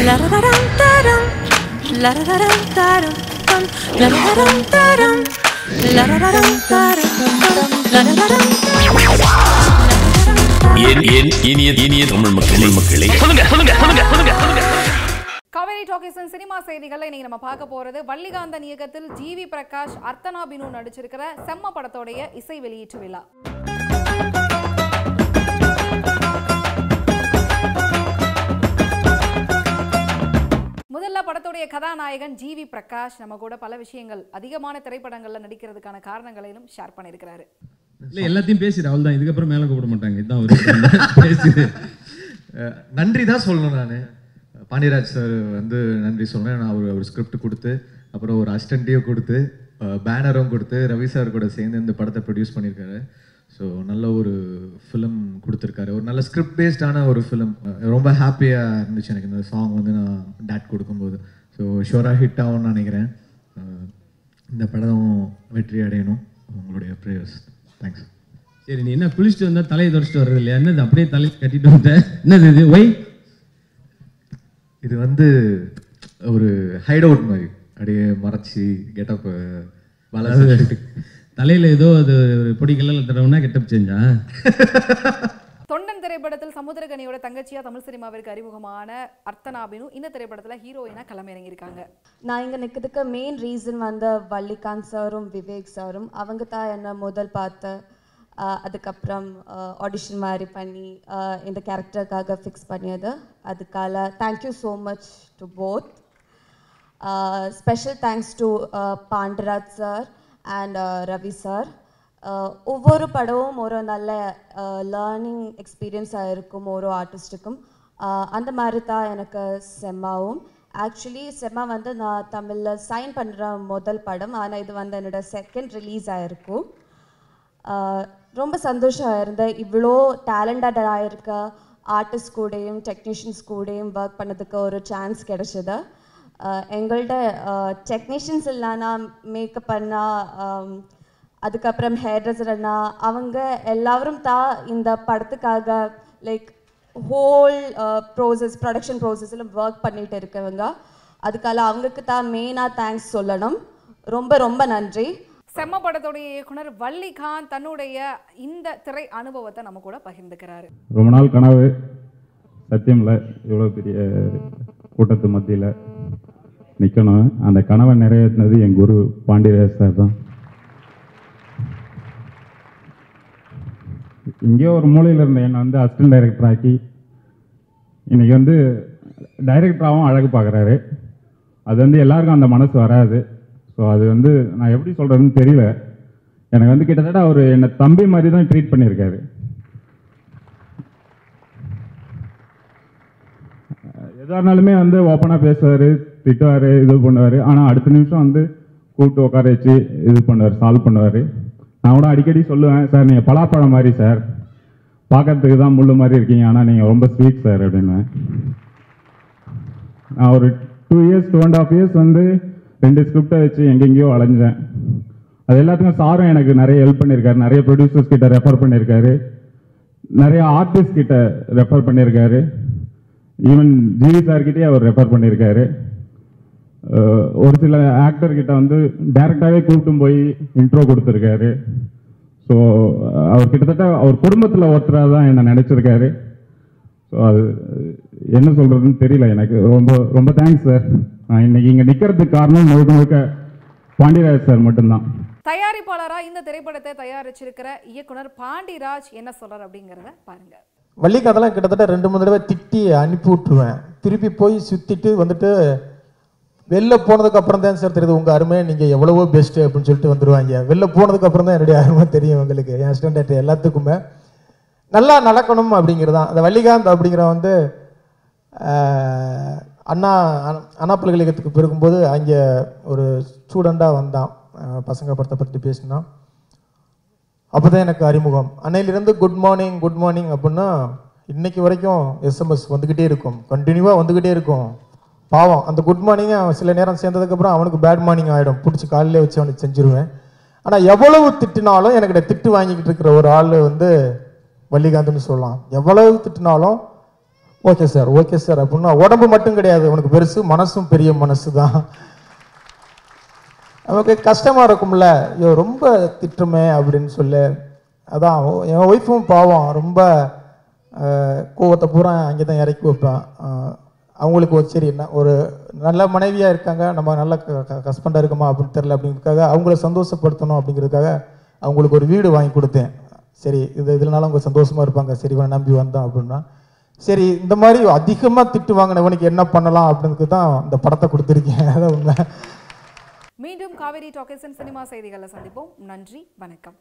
இனிய தமிழ் மக்களே காவேரி டாக்கீஸின் சினிமா செய்திகளை இன்னைக்கு நம்ம பார்க்க போறது வள்ளிகாந்தன் இயக்கத்தில் ஜிவி பிரகாஷ் அர்த்தனா பினு நடிச்சிருக்கிற செம்ம படத்தோடைய இசை வெளியீட்டு விழா. முதல்ல படத்துடைய கதாநாயகன் ஜிவி பிரகாஷ் நம்ம கூட பல விஷயங்கள் அதிகமான திரைப்படங்கள்ல நடிக்கிறதுக்கான காரணங்களையும் ஷேர் பண்ணியிருக்கிறாரு. இல்லை எல்லாத்தையும் பேசிடு அவ்வளோதான், இதுக்கப்புறம் மேலே கூப்பிட மாட்டாங்க. இதுதான் ஒரு பேசிடு. நன்றி தான் சொல்லணும். நான் பாண்டியராஜ் சார் வந்து நன்றி சொன்னேன். நான் ஒரு ஸ்கிரிப்ட் கொடுத்து அப்புறம் ஒரு அசிஸ்டண்ட்டையும் கொடுத்து பேனரும் கொடுத்து ரவி சார் கூட சேர்ந்து இந்த படத்தை ப்ரொடியூஸ் பண்ணியிருக்காரு. ஸோ நல்ல ஒரு ஃபிலிம் கொடுத்துருக்காரு, ஒரு நல்ல ஸ்கிரிப்ட் பேஸ்டான ஒரு ஃபிலிம். ரொம்ப ஹாப்பியாக இருந்துச்சு எனக்கு இந்த சாங் வந்து நான் டேட் கொடுக்கும்போது. ஸோ ஷோராக ஹிட் ஆகும்னு நினைக்கிறேன். இந்த படம் வெற்றி அடையணும், உங்களுடைய ப்ரேயர்ஸ். தேங்க்ஸ். சரி, நீ என்ன குளிச்சுட்டு வந்தால் தலையை தொடச்சிட்டு வர்றது இல்லையா? என்னது அப்படியே தலையை கட்டிட்டு வந்தேன்? என்னது இது? ஒய் இது வந்து ஒரு ஹைட் அவுட் மாதிரி அப்படியே மறைச்சி கெட்டப் தலையில ஏதோ அது பொடிக்கெல்லாம் தடவுனா கெட்டப் செஞ்சா. தொண்டன் திரைப்படத்தில் சமுத்திரகனியோட தங்கச்சியா தமிழ் சினிமாவிற்கு அறிமுகமான அர்த்தனா பினு இந்த திரைப்படத்துல ஹீரோயினா களமிறங்கி இருக்காங்க. நான் இங்கே நிற்கிறதுக்கு மெயின் ரீசன் வந்து வள்ளிகாந்த் சாரும் விவேக் சாரும். அவங்க தான் என்னை முதல் பார்த்து அதுக்கப்புறம் ஆடிஷன் மாதிரி பண்ணி இந்த கேரக்டருக்காக ஃபிக்ஸ் பண்ணியது. அதுக்காக thank you so much to both. Special thanks to Pandiraj sir and Ravi sir. ஒவ்வொரு படமும் ஒரு நல்ல லேர்னிங் எக்ஸ்பீரியன்ஸாக இருக்கும் ஒரு ஆர்டிஸ்ட்டுக்கும். அந்த மாதிரி தான் எனக்கு செம்மாவும். ஆக்சுவலி செம்மா வந்து நான் தமிழில் சைன் பண்ணுற முதல் படம், ஆனால் இது வந்து என்னோட செகண்ட் ரிலீஸ் ஆகிருக்கும். ரொம்ப சந்தோஷம் இருந்தேன். இவ்வளோ டேலண்டடாக இருக்க ஆர்டிஸ்ட் கூடயும் டெக்னீஷியன்ஸ் கூடயும் ஒர்க் பண்ணதுக்கு ஒரு சான்ஸ் கிடைச்சது. எங்கள்கிட்ட டெக்னீஷியன்ஸ் இல்லைனா மேக்கப் பண்ணால் அதுக்கப்புறம் ஹேர் ட்ரெஸ்ஸர் அண்ணா அவங்க எல்லாரும் தான் இந்த படத்துக்காக லைக் ஹோல் ப்ராடக்ஷன் ப்ராசஸில் ஒர்க் பண்ணிட்டு இருக்கவங்க. அதுக்காக அவங்களுக்கு தான் மெயினாக தேங்க்ஸ் சொல்லணும். ரொம்ப ரொம்ப நன்றி. செம்ம படத்துடைய இயக்குனர் வள்ளிகாந்த் தன்னுடைய இந்த திரை அனுபவத்தை நம்ம கூட பகிர்ந்துக்கிறாரு. ரொம்ப நாள் கனவு சத்தியமில்ல, இவ்வளோ பெரிய கூட்டத்து மத்தியில் நிற்கணும். அந்த கனவை நிறைவேற்றினது என் குரு பாண்டியராஜ் சார் தான். இங்கேயோ ஒரு மூலையில் இருந்த என்னை வந்து அசிஸ்டன்ட் டைரக்டர் ஆக்கி இன்றைக்கி வந்து டைரக்டராகவும் அழகு பார்க்குறாரு. அது வந்து எல்லாருக்கும் அந்த மனசு வராது. ஸோ அது வந்து நான் எப்படி சொல்கிறதுன்னு தெரியல. எனக்கு வந்து கிட்டத்தட்ட அவர் என்னை தம்பி மாதிரி தான் ட்ரீட் பண்ணியிருக்காரு. எதாக இருந்தாலுமே வந்து ஓப்பனாக பேசுவார், திட்டுவார், இது பண்ணுவார். ஆனால் அடுத்த நிமிஷம் வந்து கூப்பிட்டு உட்கார வச்சு இது பண்ணுவார், சால்வ் பண்ணுவார். நான் கூட அடிக்கடி சொல்லுவேன், சார் நீங்கள் பலாப்பழம் மாதிரி சார், பார்க்கறதுக்கு தான் முள்ளு மாதிரி இருக்கீங்க, ஆனால் நீங்கள் ரொம்ப ஸ்வீட் சார் அப்படின்னுவேன். நான் ஒரு 2 years 2.5 years வந்து 2 ஸ்கிரிப்டை வச்சு எங்கெங்கேயோ அலைஞ்சேன். அது எல்லாத்துக்கும் சாரும் எனக்கு நிறைய ஹெல்ப் பண்ணியிருக்காரு. நிறைய ப்ரொடியூசர்ஸ் கிட்ட ரெஃபர் பண்ணியிருக்காரு, நிறைய ஆர்டிஸ்ட் கிட்ட ரெஃபர் பண்ணியிருக்காரு, ஈவன் ஜிவி சார்கிட்டே அவர் ரெஃபர் பண்ணியிருக்காரு. ஒரு சில ஆக்டர்கிட்ட வந்து டைரக்டாகவே கூப்பிட்டும் போய் இன்ட்ரோ கொடுத்துருக்காரு. ஸோ அவர் கிட்டத்தட்ட அவர் குடும்பத்தில் ஒருத்தராக தான் என்னை நினச்சிருக்காரு. ஸோ அது என்ன சொல்கிறதுன்னு தெரியல எனக்கு. ரொம்ப ரொம்ப தேங்க்ஸ் சார். நான் இன்னைக்கு இங்கே நிற்கிறதுக்கு காரணம் முழுக்க முழுக்க பாண்டியராஜ் சார் மட்டும்தான். தயாரிப்பாளராக இந்த திரைப்படத்தை தயாரிச்சிருக்கிற இயக்குனர் பாண்டியராஜ் என்ன சொல்றார் அப்படிங்கிறத பாருங்க. வள்ளிகாந்தெல்லாம் கிட்டத்தட்ட 2-3 தடவை திட்டி அனுப்பி விட்டுருவேன். திருப்பி போய் சுற்றிட்டு வந்துட்டு வெளில போனதுக்கு அப்புறம் தான் சார் தெரியுது உங்கள் அருமை, நீங்கள் எவ்வளவோ பெஸ்ட்டு அப்படின்னு சொல்லிட்டு வந்துடுவாங்க. வெளில போனதுக்கு அப்புறம் தான் என்னுடைய அருமை தெரியும் உங்களுக்கு. என் அசிஸ்டன்ட் எல்லாத்துக்குமே நல்லா நடக்கணும் அப்படிங்கிறது தான். அந்த வள்ளிகாந்த் அப்படிங்கிற வந்து அண்ணா பல்கலைக்கழகத்துக்கு போயிருக்கும்போது அங்கே ஒரு ஸ்டூடெண்ட்டாக வந்தான், பசங்க படத்தை பற்றி பேசினான். அப்போ தான் எனக்கு அறிமுகம். அன்னையிலிருந்து குட் மார்னிங் அப்படின்னா இன்னைக்கு வரைக்கும் எஸ்எம்எஸ் வந்துக்கிட்டே இருக்கும், கண்டினியூவாக வந்துக்கிட்டே இருக்கும். பாவம் அந்த குட் மார்னிங்கை சில நேரம் சேர்ந்ததுக்கப்புறம் அவனுக்கு பேட் மார்னிங் ஆகிடும். பிடிச்சி காலையிலே வச்சு அவனுக்கு செஞ்சுருவேன். ஆனால் எவ்வளவு திட்டினாலும் எனக்கு திட்டு வாங்கிக்கிட்டு இருக்கிற ஒரு ஆள் வந்து வள்ளிகாந்த்னு சொல்லலாம். எவ்வளவு திட்டினாலும் ஓகே சார் அப்படின்னா உடம்பு மட்டும் கிடையாது உனக்கு பெருசு, மனசும் பெரிய மனசு தான். நமக்கு கஷ்டமாக இருக்கும்ல, ஐயோ ரொம்ப திட்டுமே அப்படின்னு சொல்லு. அதான் என் ஒய்ஃபும் பாவம் ரொம்ப கோவத்தை பூரா அங்கே தான் இறக்கி வைப்பேன். அவங்களுக்கு ஒரு சரி ஒரு நல்ல மனைவியாக இருக்காங்க, நம்ம நல்ல ஹஸ்பண்டாக இருக்குமா அப்படின்னு தெரில அப்படிங்கிறதுக்காக அவங்கள சந்தோஷப்படுத்தணும் அப்படிங்கிறதுக்காக அவங்களுக்கு ஒரு வீடு வாங்கி கொடுத்தேன். சரி இதனால அவங்க சந்தோஷமாக இருப்பாங்க, சரி இவனை நம்பி வந்தோம் அப்படின்னா. சரி இந்த மாதிரி அதிகமாக திட்டு வாங்கினவனுக்கு என்ன பண்ணலாம் அப்படின்னு தான் இந்த படத்தை கொடுத்துருக்கேன். அதான் உண்மை. மீண்டும் காவேரி டாக்கீஸின் சினிமா செய்திகளை சந்திப்போம். நன்றி, வணக்கம்.